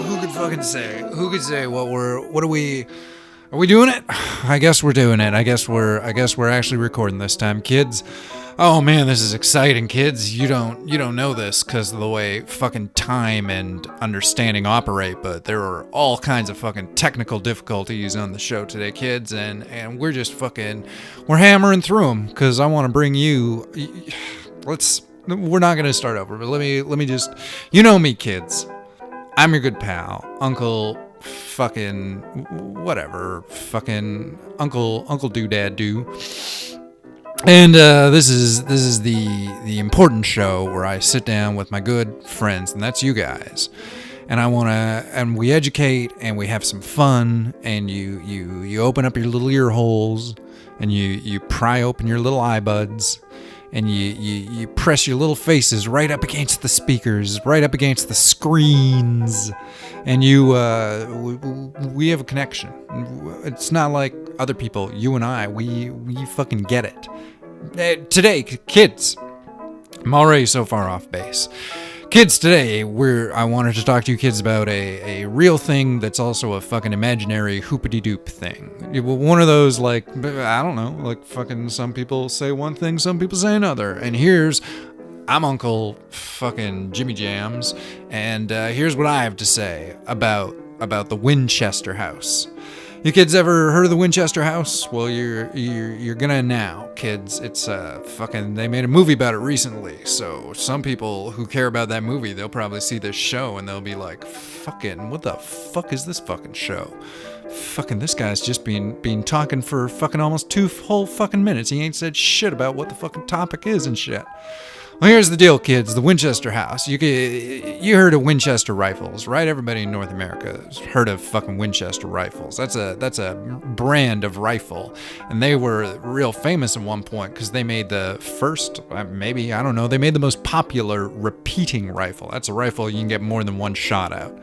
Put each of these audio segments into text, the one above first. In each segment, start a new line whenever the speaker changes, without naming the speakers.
Who could fucking say? Who could say are we doing it? I guess we're doing it. I guess we're actually recording this time, kids. Oh man, this is exciting, kids. You don't know this because of the way fucking time and understanding operate, but there are all kinds of fucking technical difficulties on the show today, kids, and we're just we're hammering through them because I want to bring you. We're not gonna start over, but let me just, you know me, kids. I'm your good pal, Uncle fucking whatever, fucking Uncle Doodad Do. And this is the important show where I sit down with my good friends, and that's you guys. And we educate and we have some fun, and you open up your little ear holes and you pry open your little eye buds, and you press your little faces right up against the speakers, right up against the screens, and we have a connection. It's not like other people. You and I, we fucking get it. Today, kids, I'm already so far off base. Kids, today, I wanted to talk to you kids about a real thing that's also a fucking imaginary hoopity-doop thing. One of those, like, I don't know, like fucking some people say one thing, some people say another. And I'm Uncle fucking Jimmy Jams, and here's what I have to say about the Winchester House. You kids ever heard of the Winchester House? Well, you're gonna now, kids. It's they made a movie about it recently. So some people who care about that movie, they'll probably see this show and they'll be like, fucking, what the fuck is this fucking show? Fucking, this guy's just been talking for fucking almost 2 whole fucking minutes. He ain't said shit about what the fucking topic is and shit. Well, here's the deal, kids. The Winchester House. You heard of Winchester rifles, right? Everybody in North America has heard of fucking Winchester rifles. That's a brand of rifle, and they were real famous at one point because they made the first, maybe, I don't know, they made the most popular repeating rifle. That's a rifle you can get more than one shot out.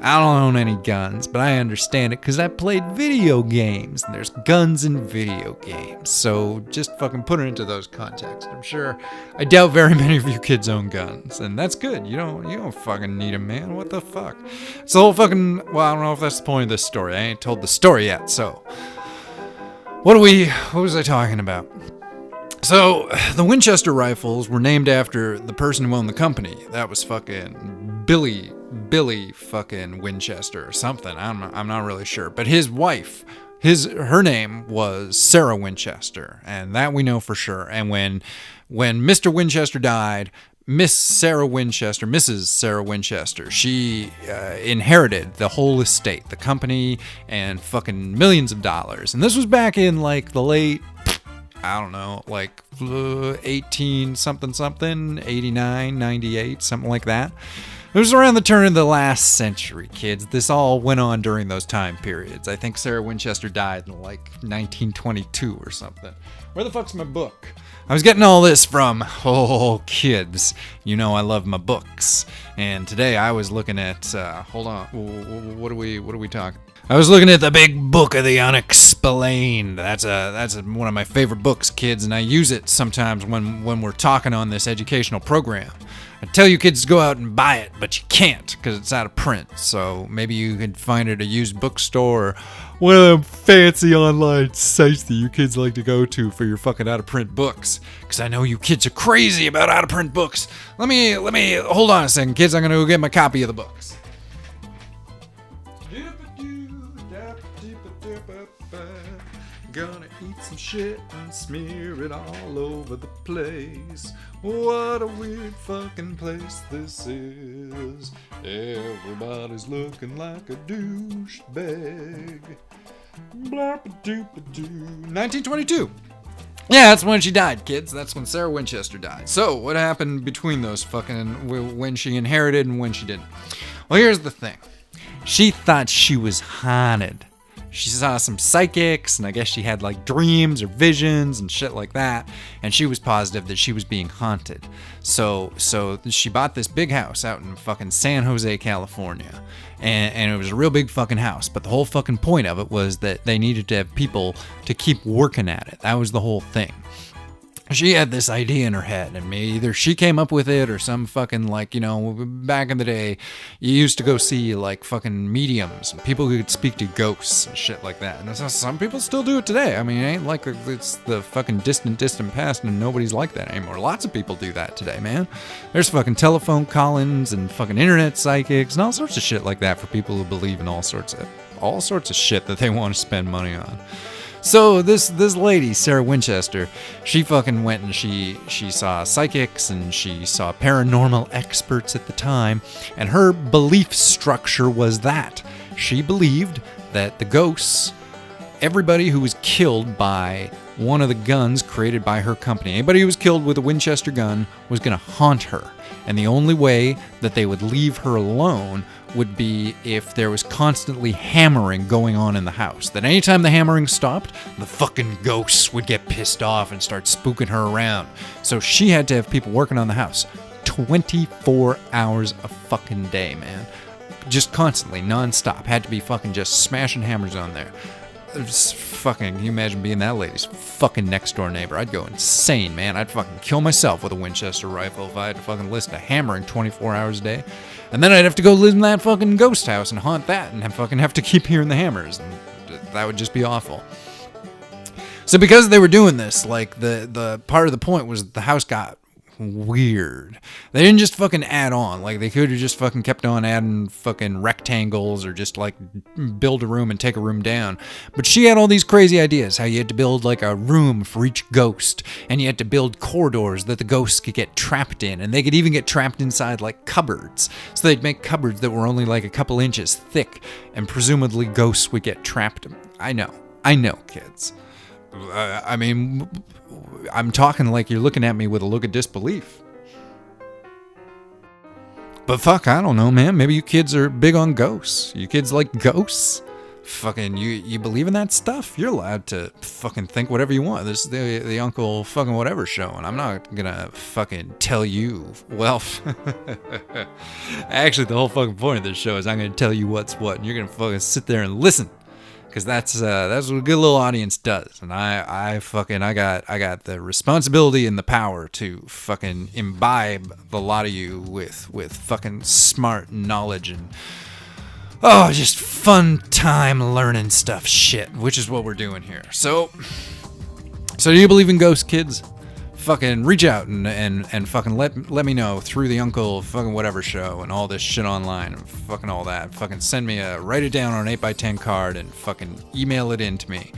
I don't own any guns, but I understand it because I played video games, and there's guns in video games. So just fucking put it into those contexts. I doubt very many of you kids own guns, and that's good. You don't fucking need them, man. What the fuck? It's the whole fucking, well, I don't know if that's the point of this story. I ain't told the story yet, so. What was I talking about? So, the Winchester rifles were named after the person who owned the company. That was fucking Billy fucking Winchester or something. I'm not really sure. But his wife, her name was Sarah Winchester, and that we know for sure. And when Mr. Winchester died, Mrs. Sarah Winchester, she inherited the whole estate, the company, and fucking millions of dollars. And this was back in like the late, I don't know, like 18 something, 89, 98, something like that. It was around the turn of the last century, kids. This all went on during those time periods. I think Sarah Winchester died in like 1922 or something. Where the fuck's my book? I was getting all this from, kids. You know I love my books. And today I was looking at, hold on, what are we talking? I was looking at the big book of the unexplained. That's one of my favorite books, kids, and I use it sometimes when we're talking on this educational program. I tell you kids to go out and buy it, but you can't because it's out of print. So maybe you can find it at a used bookstore or one of them fancy online sites that you kids like to go to for your fucking out of print books. Because I know you kids are crazy about out of print books. Let me hold on a second, kids. I'm gonna go get my copy of the books. Gonna eat some shit and smear it all over the place. What a weird fucking place this is. Everybody's looking like a douchebag. 1922. Yeah, that's when she died, kids. That's when Sarah Winchester died. So, what happened between those fucking, when she inherited and when she didn't? Well, here's the thing. She thought she was haunted. She saw some psychics, and I guess she had like dreams or visions and shit like that, and she was positive that she was being haunted. So she bought this big house out in fucking San Jose, California, and it was a real big fucking house, but the whole fucking point of it was that they needed to have people to keep working at it. That was the whole thing. she had this idea in her head, and either she came up with it or some fucking, like, you know, back in the day, you used to go see, like, fucking mediums and people who could speak to ghosts and shit like that. And some people still do it today. I mean, it ain't like it's the fucking distant past and nobody's like that anymore. Lots of people do that today, man. There's fucking telephone call-ins and fucking internet psychics and all sorts of shit like that for people who believe in all sorts of shit that they want to spend money on. So this lady, Sarah Winchester, she fucking went and she saw psychics and she saw paranormal experts at the time, and her belief structure was that she believed that the ghosts, everybody who was killed by one of the guns created by her company, anybody who was killed with a Winchester gun was going to haunt her. And the only way that they would leave her alone would be if there was constantly hammering going on in the house. That anytime the hammering stopped, the fucking ghosts would get pissed off and start spooking her around. So she had to have people working on the house 24 hours a fucking day, man. Just constantly, non-stop. Had to be fucking just smashing hammers on there. Fucking, can you imagine being that lady's fucking next door neighbor? I'd go insane, man. I'd fucking kill myself with a Winchester rifle if I had to fucking listen to hammering 24 hours a day. And then I'd have to go live in that fucking ghost house and haunt that and fucking have to keep hearing the hammers. And that would just be awful. So because they were doing this, like, the part of the point was the house got weird. They didn't just fucking add on. Like, they could have just fucking kept on adding fucking rectangles or just, like, build a room and take a room down. But she had all these crazy ideas, how you had to build, like, a room for each ghost, and you had to build corridors that the ghosts could get trapped in, and they could even get trapped inside, like, cupboards. So they'd make cupboards that were only, like, a couple inches thick, and presumably ghosts would get trapped. I know, kids. I mean, I'm talking like you're looking at me with a look of disbelief. But fuck, I don't know, man. Maybe you kids are big on ghosts. You kids like ghosts? Fucking, you believe in that stuff? You're allowed to fucking think whatever you want. This is the Uncle fucking whatever show, and I'm not gonna fucking tell you. Well, actually, the whole fucking point of this show is I'm gonna tell you what's what, and you're gonna fucking sit there and listen. Because that's what a good little audience does, and I got the responsibility and the power to fucking imbibe the lot of you with fucking smart knowledge and just fun time learning stuff, shit, which is what we're doing here. So do you believe in ghosts, kids? Fucking reach out and fucking let me know through the Uncle fucking whatever show and all this shit online and fucking all that. Fucking send me write it down on an 8x10 card and fucking email it in to me.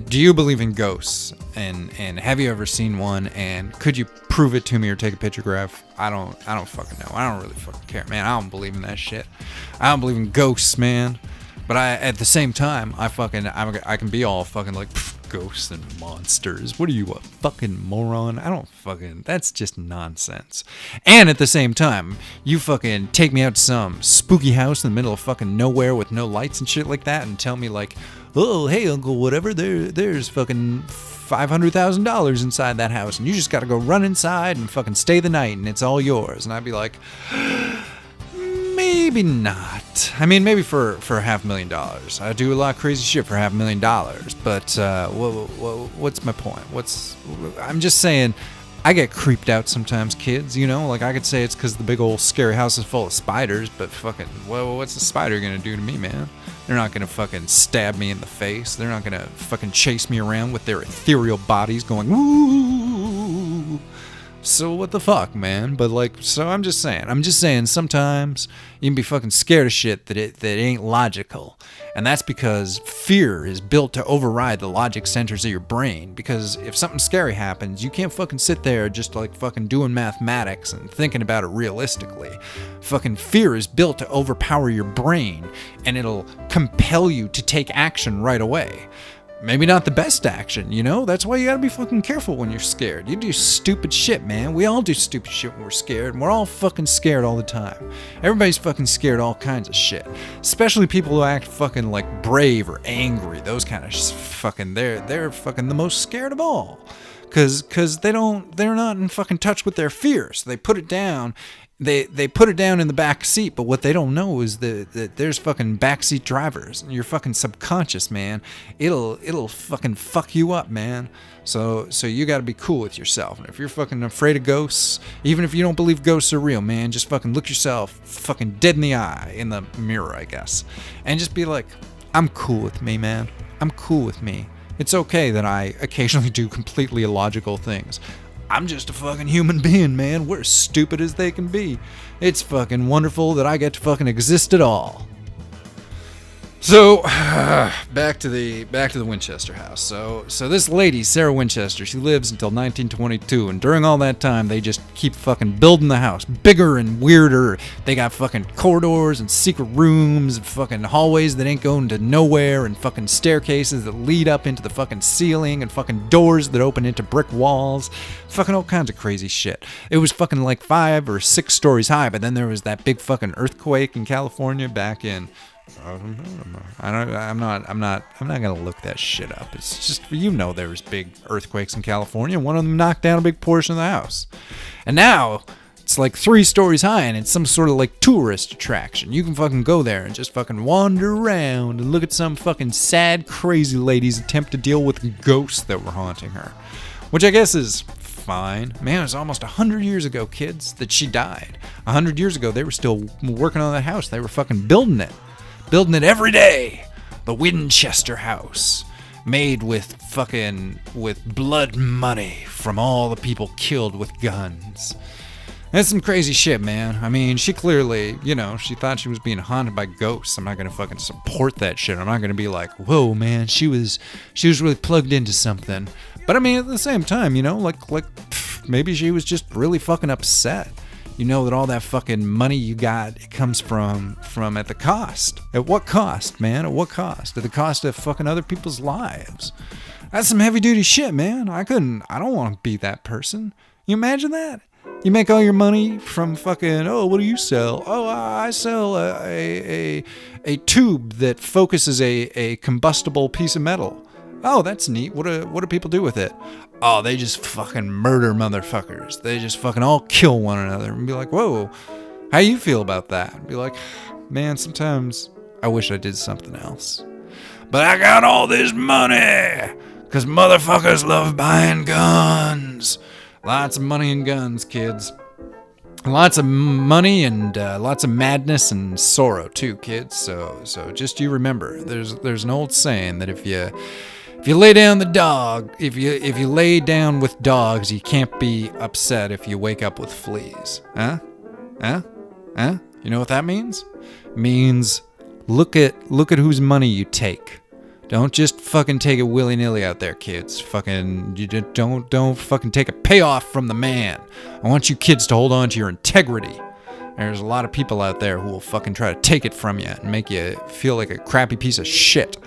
Do you believe in ghosts? And have you ever seen one? And could you prove it to me or take a pictograph? I don't fucking know. I don't really fucking care, man. I don't believe in that shit. I don't believe in ghosts, man. But at the same time, I can be all fucking like, ghosts and monsters. What are you, a fucking moron? That's just nonsense. And at the same time, you fucking take me out to some spooky house in the middle of fucking nowhere with no lights and shit like that and tell me like, oh, hey, Uncle, whatever, there's fucking $500,000 inside that house and you just gotta go run inside and fucking stay the night and it's all yours. And I'd be like, maybe not. I mean, maybe for $500,000. I do a lot of crazy shit for $500,000. But what's my point? I'm just saying, I get creeped out sometimes, kids. You know, like I could say it's because the big old scary house is full of spiders. But fucking, what's a spider gonna do to me, man? They're not gonna fucking stab me in the face. They're not gonna fucking chase me around with their ethereal bodies going woo. So what the fuck, man? But like, so I'm just saying sometimes you can be fucking scared of shit that ain't logical. And that's because fear is built to override the logic centers of your brain. Because if something scary happens, you can't fucking sit there just like fucking doing mathematics and thinking about it realistically. Fucking fear is built to overpower your brain and it'll compel you to take action right away. Maybe not the best action, you know? That's why you gotta be fucking careful when you're scared. You do stupid shit, man. We all do stupid shit when we're scared, and we're all fucking scared all the time. Everybody's fucking scared of all kinds of shit. Especially people who act fucking like brave or angry. Those kind of fucking, they're fucking the most scared of all. Cause they're not in fucking touch with their fear. So they put it down they put it down in the back seat, but what they don't know is that there's fucking backseat drivers, and your fucking subconscious, man, it'll fucking fuck you up, man. So you got to be cool with yourself. And if you're fucking afraid of ghosts, even if you don't believe ghosts are real, man, just fucking look yourself fucking dead in the eye in the mirror, I guess, and just be like, I'm cool with me, man. I'm cool with me. It's okay that I occasionally do completely illogical things. I'm just a fucking human being, man. We're as stupid as they can be. It's fucking wonderful that I get to fucking exist at all. So, back to the Winchester house. So this lady, Sarah Winchester, she lives until 1922, and during all that time, they just keep fucking building the house bigger and weirder. They got fucking corridors and secret rooms and fucking hallways that ain't going to nowhere, and fucking staircases that lead up into the fucking ceiling, and fucking doors that open into brick walls. Fucking all kinds of crazy shit. It was fucking like 5 or 6 stories high, but then there was that big fucking earthquake in California back in... I'm not gonna look that shit up. It's just, there was big earthquakes in California. One of them knocked down a big portion of the house, and now it's like 3 stories high, and it's some sort of like tourist attraction. You can fucking go there and just fucking wander around and look at some fucking sad, crazy lady's attempt to deal with ghosts that were haunting her, which I guess is fine. Man, it was almost 100 years ago, kids, that she died. 100 years ago, they were still working on that house. They were fucking building it every day. The Winchester house, made with blood money from all the people killed with guns. That's some crazy shit, man. I mean, she clearly, she thought she was being haunted by ghosts. I'm not gonna fucking support that shit. I'm not gonna be like, whoa, man, she was really plugged into something. But I mean, at the same time, maybe she was just really fucking upset. That all that fucking money you got, it comes from at the cost. At what cost, man? At what cost? At the cost of fucking other people's lives. That's some heavy duty shit, man. I don't want to be that person. You imagine that? You make all your money from fucking, what do you sell? Oh, I sell a tube that focuses a combustible piece of metal. Oh, that's neat. What do people do with it? Oh, they just fucking murder motherfuckers. They just fucking all kill one another and be like, whoa, how you feel about that? Be like, man, sometimes I wish I did something else. But I got all this money because motherfuckers love buying guns. Lots of money and guns, kids. Lots of money and lots of madness and sorrow too, kids. So just you remember, there's an old saying that if you lay down if you lay down with dogs, you can't be upset if you wake up with fleas. Huh? You know what that means? It means look at whose money you take. Don't just fucking take it willy-nilly out there, kids. Don't fucking take a payoff from the man. I want you kids to hold on to your integrity. There's a lot of people out there who will fucking try to take it from you and make you feel like a crappy piece of shit.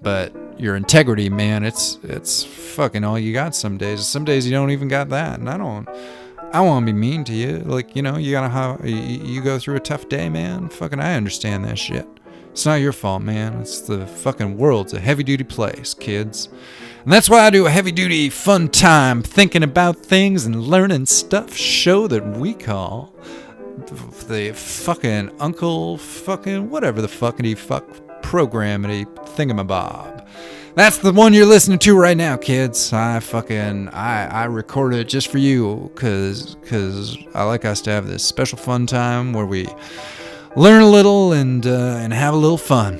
But your integrity, man, it's fucking all you got some days. Some days you don't even got that. And I want to be mean to you. You go through a tough day, man. Fucking I understand that shit. It's not your fault, man. It's the fucking world's a heavy-duty place, kids. And that's why I do a heavy-duty fun time thinking about things and learning stuff show that we call the fucking Uncle fucking whatever the fuckity fuck programmity thingamabob. That's the one you're listening to right now, kids. I recorded it just for you because I like us to have this special fun time where we learn a little and have a little fun.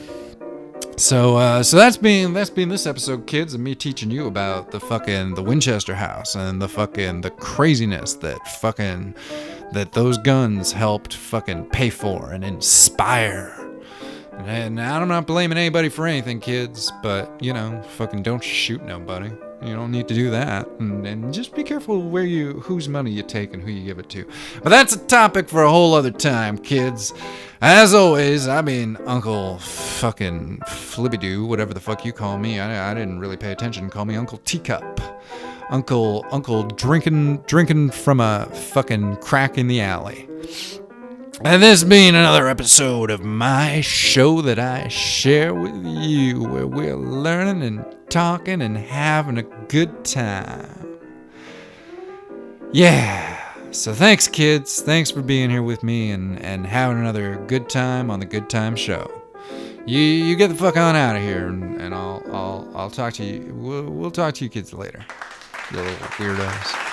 So that's been this episode, kids, of me teaching you about the Winchester house and the craziness that those guns helped fucking pay for and inspire. And I'm not blaming anybody for anything, kids, but fucking don't shoot nobody. You don't need to do that. And just be careful whose money you take and who you give it to. But that's a topic for a whole other time, kids. As always, I mean, Uncle fucking Flibbidoo, whatever the fuck you call me. I didn't really pay attention. Call me Uncle Teacup. Uncle drinking from a fucking crack in the alley. And this being another episode of my show that I share with you, where we're learning and talking and having a good time. Yeah. So thanks, kids. Thanks for being here with me and having another good time on the Good Time Show. You get the fuck on out of here, and I'll talk to you. We'll talk to you kids later. You little weirdos.